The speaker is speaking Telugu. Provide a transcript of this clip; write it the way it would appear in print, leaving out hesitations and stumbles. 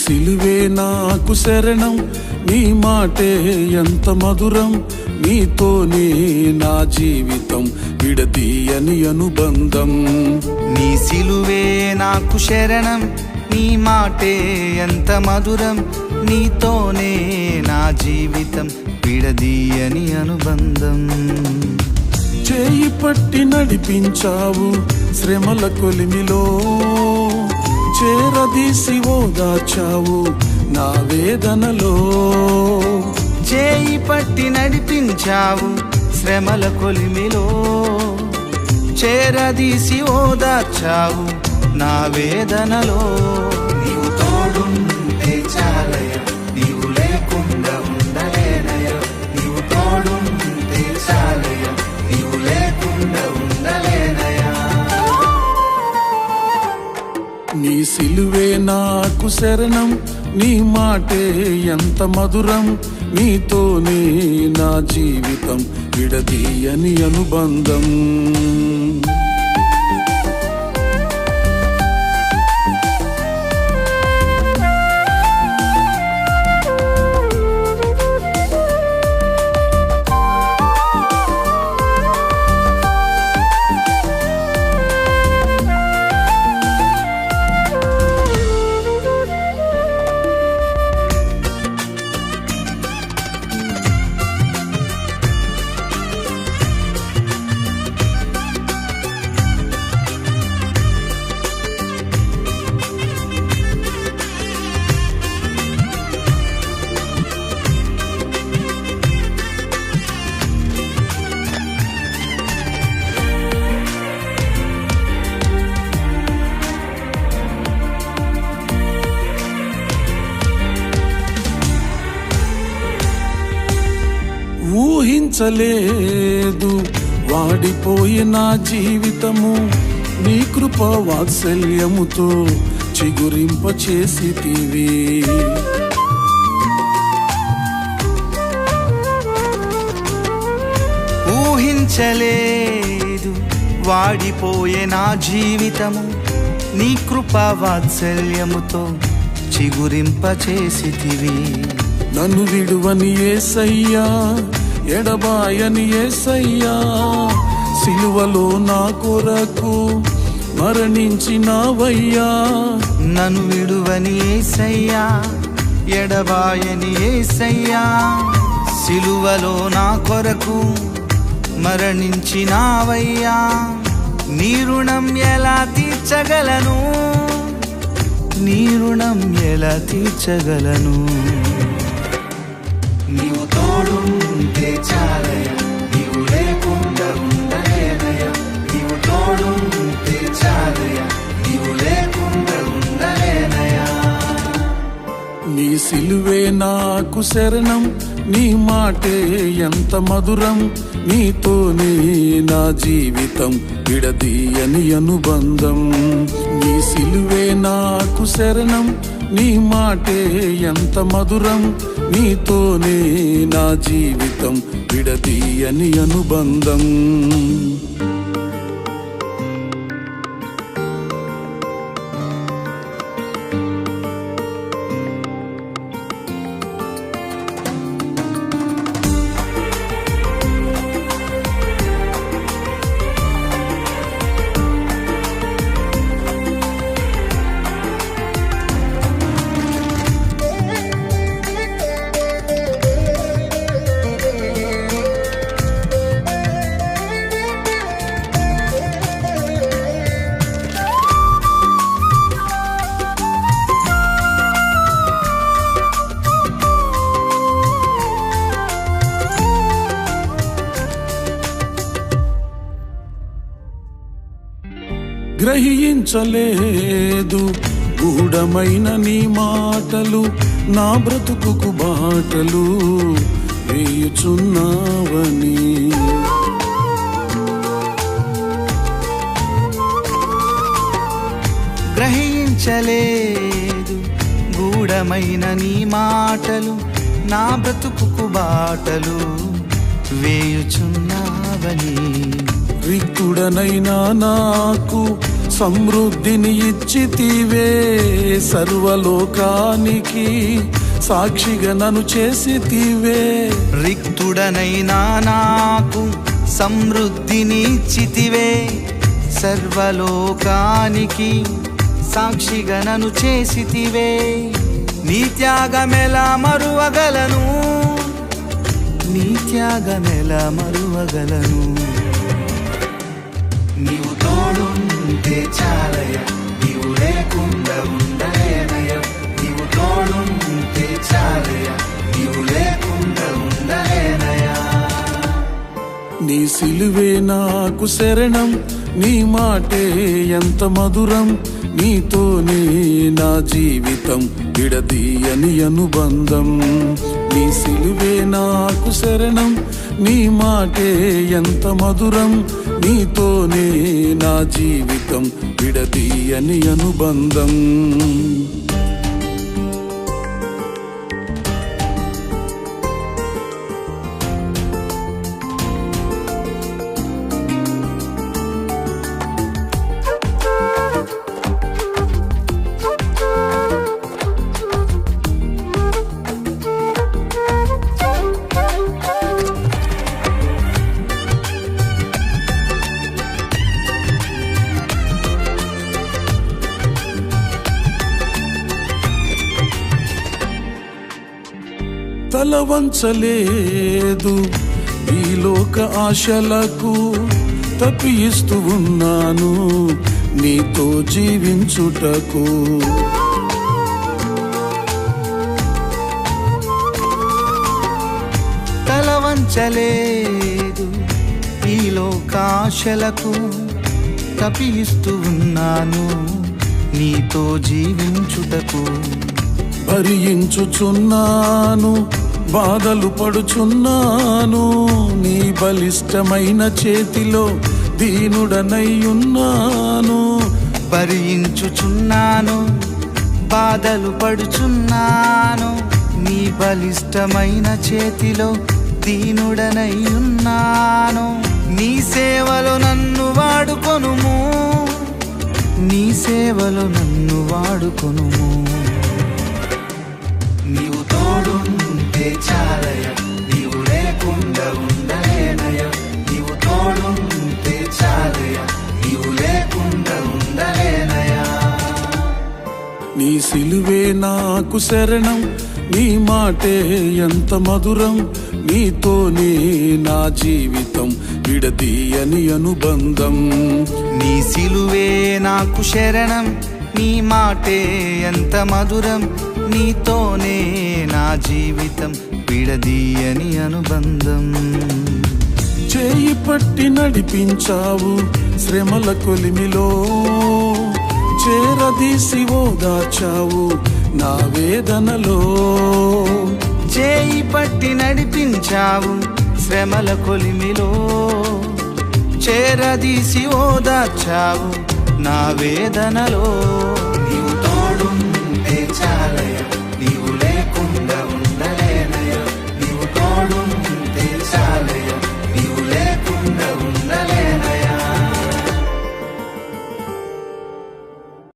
సిలువే నాకు శరణం, నీ మాటే ఎంత మధురం, నీతోనే నా జీవితం విడదీయని అనుబంధం. నీ సిలువే నాకు శరణం, నీ మాటే ఎంత మధురం, నీతోనే నా జీవితం విడదీయని అనుబంధం. చేయి పట్టి నడిపించావు శ్రమల కొలిమిలో, చేరదీసి ఓదార్చావు నా వేదనలో. చేయి పట్టి నడిపించావు శ్రమల కొలిమిలో, చేరదీసి ఓదార్చావు నా వేదనలో. నీవు తోడుంటే చాలయ, నీవు లేకుండా ఉండలేనయ. నీవు తోడుంటే చాలయ, నీవు లేకుండా ఉండలేనయ. నీ సిలువే నాకు శరణం, నీ మాటే ఎంత మధురం, నీతోనే నా జీవితం విడదీయని అనుబంధం. ఊహించలేదు వాడిపోయిన జీవితము, నీ కృప వాత్సల్యముతో చిగురింప చేసితివి. ఊహించలేదు వాడిపోయే నా జీవితము, నీ కృప వాత్సల్యముతో చిగురింప చేసితివి. నన్ను విడువని యేసయ్యా, ఎడబాయని యేసయ్యా, సిలువలో నా కొరకు మరణించినావయ్యా. నన్ను విడువని యేసయ్యా, ఎడబాయని యేసయ్యా, సిలువలో నా కొరకు మరణించినావయ్యా. నీ రుణం ఎలా తీర్చగలను, నీ రుణం ఎలా తీర్చగలను. నీవు తోడుంటే చాలయ, నీవు లేకుండా ఉండలేనయ. నీవు తోడుంటే చాలయ, నీవు లేకుండా ఉండలేనయ. నీ సిలువే నాకు శరణం, నీ మాటే ఎంత మధురం, నీతోనే నా జీవితం విడదీయని అనుబంధం. నీ సిలువే నాకు శరణం, నీ మాటే ఎంత మధురం, నీతోనే నా జీవితం విడదీయని అనుబంధం. గ్రహించలేదు గూఢమైన నీ మాటలు, నా బ్రతుకుకు బాటలు వేయుచున్నావని. గ్రహించలేదు గూఢమైన నీ మాటలు, నా బ్రతుకుకు బాటలు వేయుచున్నావని. రిక్తుడనైనా నాకు సమృద్ధిని ఇచ్చితివే సర్వలోకానికి సాక్షిగా నన్ను చేసితివే. రిక్తుడనైనా నాకు సమృద్ధిని ఇచ్చితివే సర్వలోకానికి సాక్షిగా నన్ను చేసితివే. నీ త్యాగమెలా మరువగలను, నీ త్యాగమెలా మరువగలను. నీవు తోడుంటే చాలయ, నీవు లేకుండా ఉండలేనయ. నీవు తోడుంటే చాలయ, నీవు లేకుండా ఉండలేనయ. నీ సిలువే నాకు శరణం, నీ మాటే ఎంత మధురం. నీతోనే నా జీవితం విడదీయని అనుబంధం. నీ సిలువే నాకు శరణం, నీ మాటే ఎంత మధురం. నీతోనే నా జీవితం విడదీయని అనుబంధం. తల వంచలేదు ఈ లోక ఆశలకు, తప్పిస్తూ ఉన్నాను నీతో జీవించుటకు. తల వంచలేదు ఈ లోక ఆశలకు, తప్పిస్తూ ఉన్నాను నీతో జీవించుటకు. భరించుచున్నాను, బాధలు పడుచున్నాను, నీ బలిష్టమైన చేతిలో దీనుడనై ఉన్నాను. భరించుచున్నాను, బాధలు పడుచున్నాను, నీ బలిష్టమైన చేతిలో దీనుడనై ఉన్నాను. నీ సేవలో నన్ను వాడుకొనుము, నీ సేవలో నన్ను వాడుకొనుము. నీవు తోడుంటే చాలయ, నీవు లేకుండా ఉండలేనయ. నీవు తోడుంటే చాలయ, నీవు లేకుండా ఉండలేనయ. నీ సిలువే నాకు శరణం, నీ మాటే ఎంత మధురం. నీతోనే నా జీవితం విడదీయని అనుబంధం. నీ సిలువే నాకు శరణం, నీ మాటే ఎంత మధురం. నీతోనే నా జీవితం విడదీయని అనుబంధం. చేయి పట్టి నడిపించావు శ్రమల కొలిమిలో, చేరదీసి ఓదార్చావు నా వేదనలో. చేయి పట్టి నడిపించావు శ్రమల కొలిమిలో, చేరదీసి ఓదార్చావు నా వేదనలో.